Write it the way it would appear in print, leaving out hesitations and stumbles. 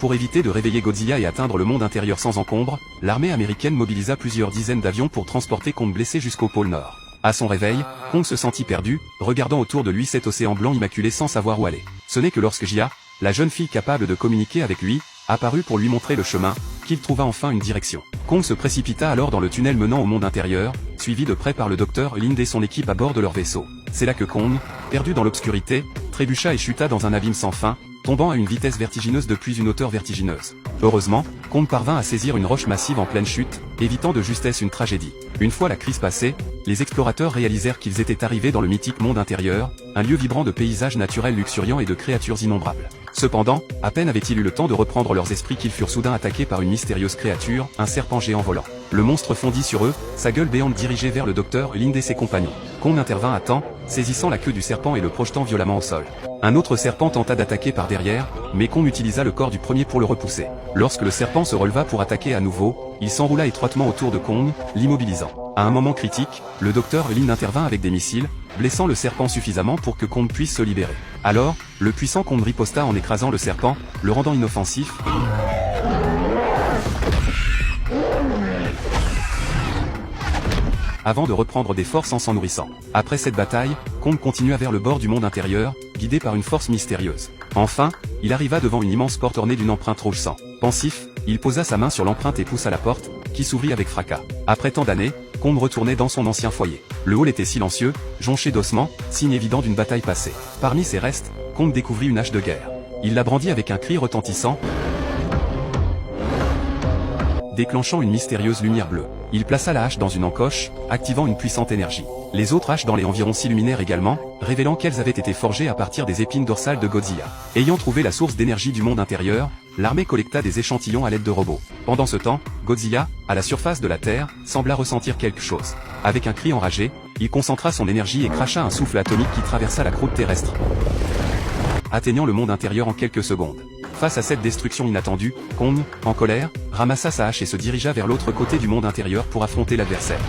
Pour éviter de réveiller Godzilla et atteindre le monde intérieur sans encombre, l'armée américaine mobilisa plusieurs dizaines d'avions pour transporter Kong blessé jusqu'au pôle Nord. À son réveil, Kong se sentit perdu, regardant autour de lui cet océan blanc immaculé sans savoir où aller. Ce n'est que lorsque Jia, la jeune fille capable de communiquer avec lui, apparut pour lui montrer le chemin, qu'il trouva enfin une direction. Kong se précipita alors dans le tunnel menant au monde intérieur, suivi de près par le docteur Lind et son équipe à bord de leur vaisseau. C'est là que Kong, perdu dans l'obscurité, trébucha et chuta dans un abîme sans fin, tombant à une vitesse vertigineuse depuis une hauteur vertigineuse. Heureusement, Kong parvint à saisir une roche massive en pleine chute, évitant de justesse une tragédie. Une fois la crise passée, les explorateurs réalisèrent qu'ils étaient arrivés dans le mythique monde intérieur, un lieu vibrant de paysages naturels luxuriants et de créatures innombrables. Cependant, à peine avaient-ils eu le temps de reprendre leurs esprits qu'ils furent soudain attaqués par une mystérieuse créature, un serpent géant volant. Le monstre fondit sur eux, sa gueule béante dirigée vers le docteur Lind et ses compagnons. Kong intervint à temps, saisissant la queue du serpent et le projetant violemment au sol. Un autre serpent tenta d'attaquer par derrière, mais Kong utilisa le corps du premier pour le repousser. Lorsque le serpent se releva pour attaquer à nouveau, il s'enroula étroitement autour de Kong, l'immobilisant. À un moment critique, le docteur Lind intervint avec des missiles, blessant le serpent suffisamment pour que Kong puisse se libérer. Alors, le puissant Kong riposta en écrasant le serpent, le rendant inoffensif. Avant de reprendre des forces en s'en nourrissant. Après cette bataille, Kong continua vers le bord du monde intérieur, guidé par une force mystérieuse. Enfin, il arriva devant une immense porte ornée d'une empreinte rouge sang. Pensif, il posa sa main sur l'empreinte et poussa la porte, qui s'ouvrit avec fracas. Après tant d'années, Kong retournait dans son ancien foyer. Le hall était silencieux, jonché d'ossements, signe évident d'une bataille passée. Parmi ces restes, Kong découvrit une hache de guerre. Il la brandit avec un cri retentissant, déclenchant une mystérieuse lumière bleue. Il plaça la hache dans une encoche, activant une puissante énergie. Les autres haches dans les environs s'illuminèrent également, révélant qu'elles avaient été forgées à partir des épines dorsales de Godzilla. Ayant trouvé la source d'énergie du monde intérieur, l'armée collecta des échantillons à l'aide de robots. Pendant ce temps, Godzilla, à la surface de la Terre, sembla ressentir quelque chose. Avec un cri enragé, il concentra son énergie et cracha un souffle atomique qui traversa la croûte terrestre, atteignant le monde intérieur en quelques secondes. Face à cette destruction inattendue, Kong, en colère, ramassa sa hache et se dirigea vers l'autre côté du monde intérieur pour affronter l'adversaire.